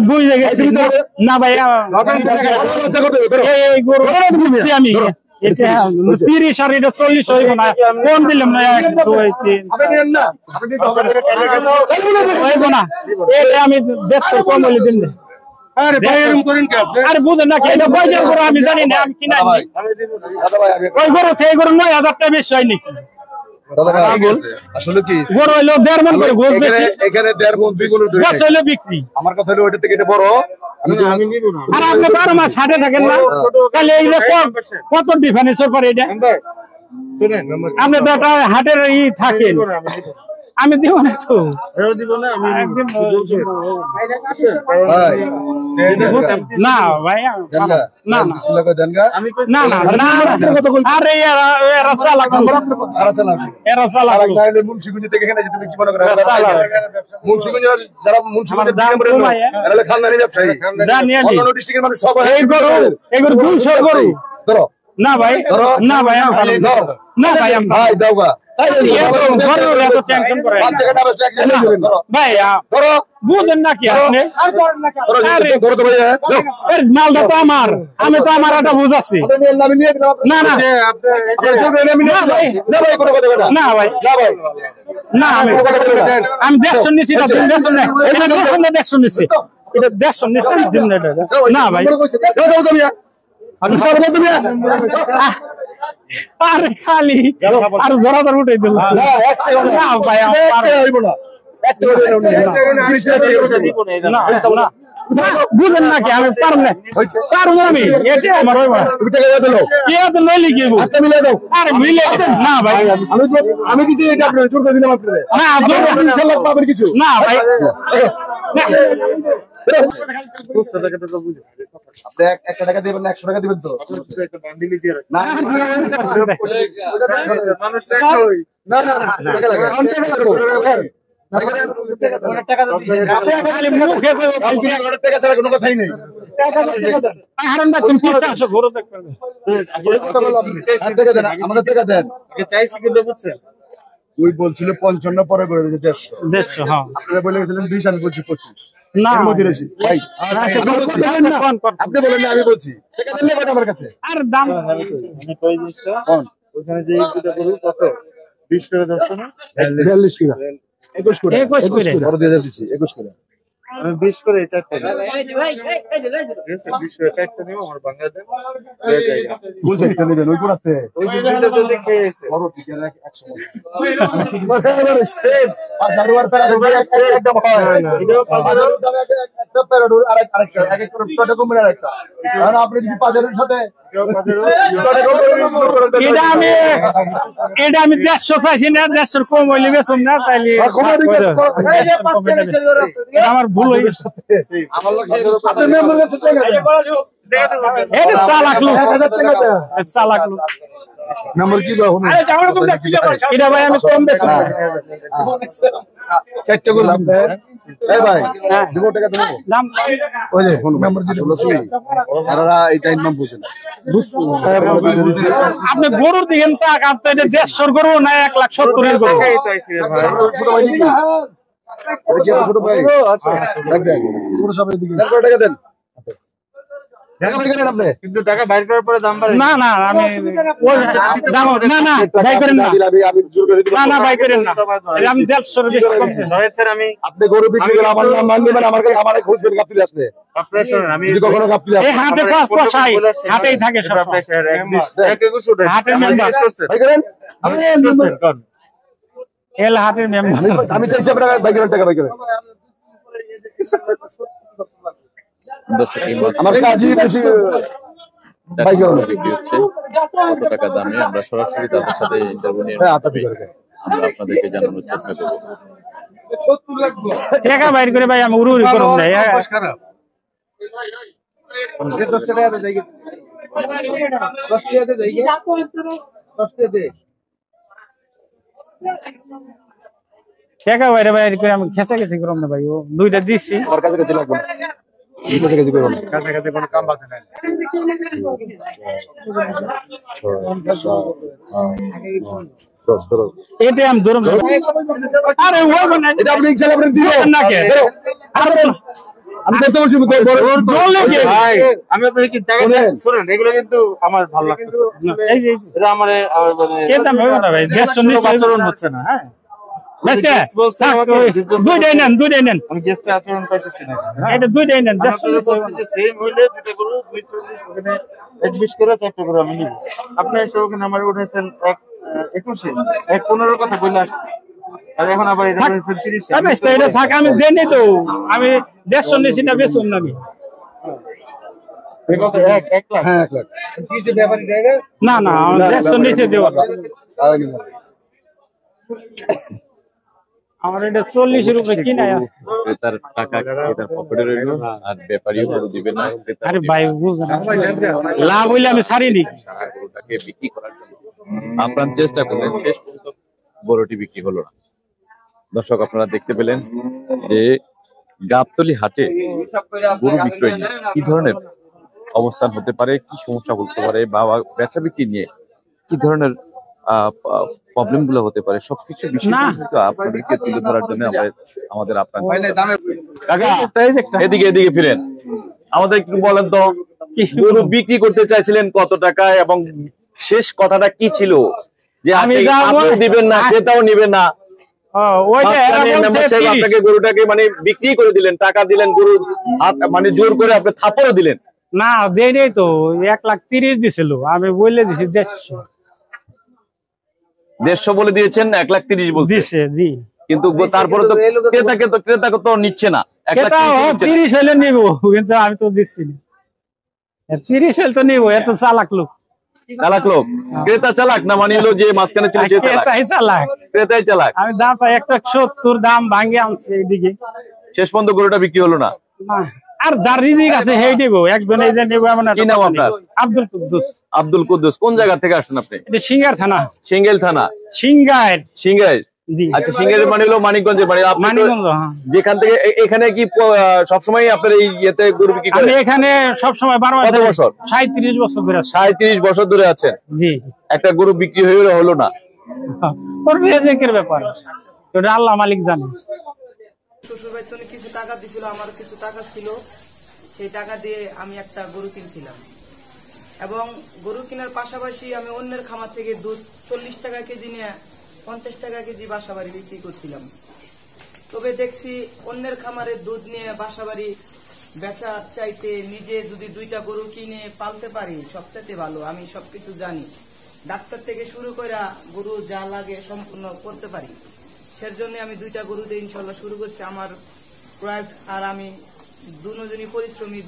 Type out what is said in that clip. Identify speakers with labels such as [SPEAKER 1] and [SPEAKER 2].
[SPEAKER 1] বুঝে গেছি না ভাই এই গরু আমি 30 আর এটা 40 হইব না কোন দিলাম না 1 2 3 হইব না এই আমি 150 কম বলে দিন আরে ভাই এরকম করেন কি আপনি আরে বুঝেন না এটা কয়জন গরু আমি জানি না আমি কিনা নাই ওই গরু থেকে গরু 9000 টাকা বেশি হয় নাকি
[SPEAKER 2] দাদা ভাই আসলে কি
[SPEAKER 1] গরু হলো 1.5 মণ করে গোস বেশি
[SPEAKER 2] এখানে 1.5 মণ 2 গরু ধরে
[SPEAKER 1] গোস হলো বিক্রি
[SPEAKER 2] আমার কথা হলো ওইটা থেকে এটা বড় আমি নিব না
[SPEAKER 1] আর আপনি 12 মাস হাটে থাকেন না তাহলে এই কত ডিফারেন্স পড়ে এটা
[SPEAKER 2] শুনেন
[SPEAKER 1] আপনি তো একটা হাটের থাকেন আমি দিব না তো
[SPEAKER 2] দিব না আমি
[SPEAKER 1] না ভাই না
[SPEAKER 2] বিসমিল্লাহ কই দেন গা
[SPEAKER 1] না না আরে এরা চালাক এরা চালাক
[SPEAKER 2] তাহলে মুন্সিগঞ্জ থেকে এখানে তুমি কি মনে করো মুন্সিগঞ্জ যারা মুন্সিগঞ্জ এরা খানদানি ব্যবসায়ী
[SPEAKER 1] জানি আমি
[SPEAKER 2] অন্য ডিস্ট্রিক্টের মানুষ সব
[SPEAKER 1] এই গরু 200 গরু
[SPEAKER 2] ধরো
[SPEAKER 1] না ভাই না ভাই না ভাই
[SPEAKER 2] ভাই দাও গা
[SPEAKER 1] বুঝেন নাকি আপনি মালটা তো আমার আমি তো আমার একটা বুঝাচ্ছি না না না ভাই না আমি 150 নিচ্ছি 150 নিচ্ছি এটা 150 নিচ্ছি না ভাই আরে খালি আর জোরা জোর উঠাই দিল না ভাই বুঝেন নাকি আমি পারবো আমি এটা আমার আরে মিলে না ভাই
[SPEAKER 2] আমি কিছু এটা আপনার জোর করে দিলাম আপনারে
[SPEAKER 1] না
[SPEAKER 2] ইনশাআল্লাহ পাবেন কিছু
[SPEAKER 1] না ভাই
[SPEAKER 2] আপনি 1 টাকা দিবেন না 100 টাকা দিবেন তো একটা বান্ডিলি দিয়ে না মানুষ দেখই না না টাকা দাও আপনি খালি মুখে কই টাকা ছাড়া কোনো কথাই নেই টাকা দেন
[SPEAKER 1] হারান ভাই তুমি 500 ঘোরো দেখবেন
[SPEAKER 2] কথা বল আপনি টাকা দেন আমাদের টাকা দেন আগে চাইছি কিন্তু বুঝছেন ওই বলছিল 55 পরে করে দিতে
[SPEAKER 1] 150 হ্যাঁ
[SPEAKER 2] আপনারা বলে গেছিলেন 20 আমি বলছি 25
[SPEAKER 1] না
[SPEAKER 2] মদিরেছি ভাই আপনি বলেন না আমি বলছি টাকা দিলে কত আমার কাছে
[SPEAKER 1] আর দাম
[SPEAKER 2] আমি কই জিনিসটা কোন ওখানে যে এইটা করব কত 20 করে দাও না 42 করে 21 করে
[SPEAKER 1] 21 করে
[SPEAKER 2] বড় দিয়ে দিয়েছি 21 করে আমি 20 করে 4 টাকা ভাই এই যে 20 করে 4 টাকা নিব আমার বাংলাদেশ হয়ে যায় কোন চারটা নেবেন ওই কোনাতে ওই দুইটা তো দেখে এসে বড় টিকে রাখ 100 আমি শুধু বরাবর সেম 5000 বার প্যারা হবে একটা হয় এটাও 5000 দামে একটা প্যারা আর আরেকটা এক এক করে টোটো কম মেরা একটা আর আপনি যদি 5000 এর সাথে
[SPEAKER 1] এটা আমি 150 চাইছি না 150 কম হইলে বেশম না তাইলে আমার ভুল হয়ে গেছে
[SPEAKER 2] আমার লোক আপনি মেম্বার কাছে টাকা দেন
[SPEAKER 1] এটা চালাক লোক
[SPEAKER 2] 1000 টাকা দেন
[SPEAKER 1] চালাক লোক
[SPEAKER 2] নাম্বার কি দাও
[SPEAKER 1] এটা ভাই আমি কম বেশি
[SPEAKER 2] চারটা করলাম এই ভাই 2 টাকা দেবো
[SPEAKER 1] দাম
[SPEAKER 2] ওই যে নাম্বার যেটা বলছিস আরা এটা নাম বুঝেন
[SPEAKER 1] আপনি গরুর দিকেন টাকা আপনি এটা 150 গরু না 170 এর গরু
[SPEAKER 2] ছোট ভাই নাকি এটা কি ছোট ভাই আচ্ছা দেখ দেখ পুরো সবাই দিকে 10 টাকা দেন টাকা বাইর করেন আপনি কিন্তু টাকা বাইর করার পরে দাম বাড়ে
[SPEAKER 1] না না আমি দাম না না বাই করেন না
[SPEAKER 2] আমি জোর করে দিব
[SPEAKER 1] না না বাই করেন না আমি 150 বেশি কমছে
[SPEAKER 2] ধরেন স্যার আমি আপনি গরু বিক্রি করে আমার নাম মান দিবেন আমার কাছে আমারে খুঁজবেন গাপ্তি আসলে আপনারা শুনুন আমি যদি কখনো গাপ্তি আসে
[SPEAKER 1] এই হাটে পয়সাই হাটেই থাকে সব
[SPEAKER 2] এক 21 টাকা
[SPEAKER 1] হাটের মেম্বার
[SPEAKER 2] বাই করেন আমি কোন
[SPEAKER 1] এল হাটের মেম্বার
[SPEAKER 2] আমি চাইছি আপনারা বাই করেন টাকা বাই করেন আমার কাজই বেশি বাই করেন
[SPEAKER 3] কত টাকা দামে আমরা সরাসরি তাদের সাথে ইন্টারভিউ নিয়ে আমরা আপনাদেরকে জানানোর চেষ্টা করব
[SPEAKER 1] টাকা বাইর করে ভাই আমি উড়ুড়ি করব না
[SPEAKER 4] 10 টাকা দেই 10 টাকা দেই 10 টাকা দে
[SPEAKER 1] টাকা বাইর করে আমি খেচা খেচি করব না ভাই ও দুইটা দিছি
[SPEAKER 2] আমার কাছে কাছে লাগবে কাছে কাছে করব না
[SPEAKER 4] কাছে কাছে কোনো কাম বাকি নাই
[SPEAKER 1] এটা আমি দূর আরে ও মানে
[SPEAKER 2] এটা আপনি ইনশাআল্লাহ আপনি দিবেন
[SPEAKER 1] না কে
[SPEAKER 2] আমি তো বলছি
[SPEAKER 1] ভাই
[SPEAKER 2] আমি আপনাকে কি শুনেন এগুলো কিন্তু আমার ভালো লাগতেছে
[SPEAKER 1] এই যে
[SPEAKER 2] এটা আমার মানে
[SPEAKER 1] কে দাম হবে না ভাই 150
[SPEAKER 2] আচরণ হচ্ছে না হ্যাঁ
[SPEAKER 1] দুইটাই নেন
[SPEAKER 2] আমি গেস্টে আচরণ পাইতেছি না
[SPEAKER 1] এটা দুইটাই নেন
[SPEAKER 2] সেম হইলে দুটো গরু ওখানে 21 করে 4টা গরু আমি নিব আপনি এসে ওখানে আমার উঠেছেন 15 কথা বলে আসছি আর এখন আবার এটা হয়েছে 30
[SPEAKER 1] এটা থাক আমি দেনি তো আমি 150 নিছি না বেচুন না আমি
[SPEAKER 2] এক লাখ হ্যাঁ 1 লাখ কিছু ব্যাপারই দেয় না
[SPEAKER 1] না 150 নিচে দেব আমার এটা 40 রুপয়ে কিনাই আছে
[SPEAKER 3] ক্রেতার টাকা ক্রেতার পকেটে রইল আর ব্যাপারীও গরু দিবে না।
[SPEAKER 1] আরে ভাই বুঝুন লাভ হইলে আমি ছাড়িনি
[SPEAKER 3] গরুটাকে বিক্রি করার জন্য আপ্রাণ চেষ্টা করলেন, শেষ পর্যন্ত গরুটি বিক্রি হলো না। দর্শক আপনারা দেখতে পেলেন যে গাবতলী হাটে গরু বিক্রয় নিয়ে কি ধরনের অবস্থান হতে পারে, কি সমস্যা হতে পারে, বা বেচা বিক্রি নিয়ে কি ধরনের প্রবলেম গুলো হতে পারে, সবকিছু বিষয় কিন্তু আপনাদেরকে তুলে ধরার জন্য আমাদের আপনার এদিকে ফিরেন, আমাদের একটু বলেন তো গরু বিক্রি করতে চাইছিলেন কত টাকায় এবং শেষ কথাটা কি ছিল যে আপনি দিবেন না ক্রেতাও নিবেন না, আপনাকে গরুটাকে মানে বিক্রি করে দিলেন, টাকা দিলেন, গরু মানে জোর করে আপনি থাপড়ও দিলেন
[SPEAKER 1] না দেই নাই তো 1,30,000 দিছিল আমি বলে দিছি
[SPEAKER 3] 150 বলে দিয়েছেন 1,30,000 বলছে
[SPEAKER 1] দিছে জি
[SPEAKER 3] কিন্তু তারপরে তো ক্রেতাকে তো নিচ্ছে না
[SPEAKER 1] 1,30,000 হলে নিব কিন্তু আমি তো দিচ্ছি না 30 হলে তো নিব এত চালাক লোক
[SPEAKER 3] ক্রেতা চালাক না মানে হলো যে মাঝখানে ছিল সে চালাক ক্রেতাই চালাক
[SPEAKER 1] আমি দাম 170 দাম ভাঙে আনছি এদিকে
[SPEAKER 3] শেষ পর্যন্ত গরুটা বিক্রি হলো না
[SPEAKER 1] আর যার রিজিক আছে সেই দেব একজন এই যে নেব এমন
[SPEAKER 3] কি নাম আপনার? আব্দুল কুদ্দুস কোন জায়গা থেকে আসছেন আপনি?
[SPEAKER 1] এটা সিঙ্গার থানা
[SPEAKER 3] সিঙ্গেল থানা সিঙ্গার
[SPEAKER 1] জি
[SPEAKER 3] আচ্ছা সিঙ্গারের মানে হলো মানিকগঞ্জের মানে
[SPEAKER 1] মানিকগঞ্জ
[SPEAKER 3] যেখান থেকে এখানে কি সবসময় আপনার এই ইয়েতে গরু বিক্রি করেন?
[SPEAKER 1] আমি এখানে সব সময় 12
[SPEAKER 3] কত বছর?
[SPEAKER 1] 37 বছর ধরে
[SPEAKER 3] 37 বছর ধরে আছেন
[SPEAKER 1] জি
[SPEAKER 3] একটা গরু বিক্রি হলো না
[SPEAKER 1] ওর রিজিকের ব্যাপার ওটা আল্লাহ মালিক জানে
[SPEAKER 4] শ্বশুর বাড়ি থেকে কিছু টাকা দিছিল আমার কিছু টাকা ছিল সেই টাকা দিয়ে আমি একটা গরু কিনছিলাম এবং গরু কেনার পাশাপাশি আমি অন্যের খামার থেকে দুধ 40 টাকা কেজি নিয়ে 50 টাকা কেজি বাসাবাড়ি বিক্রি করছিলাম তবে দেখছি অন্যের খামারের দুধ নিয়ে বাসাবাড়ি বেচা চাইতে নিজে যদি 2টা গরু কিনে পালতে পারি সবচেয়ে ভালো আমি সবকিছু জানি ডাক্তার থেকে শুরু করে গরু যা লাগে সম্পূর্ণ করতে পারি সেজন্য আমি 2টা গরু দিয়ে ইনশাআল্লাহ শুরু করছি আমার প্রায় আর আমি দুজনই পরিশ্রমী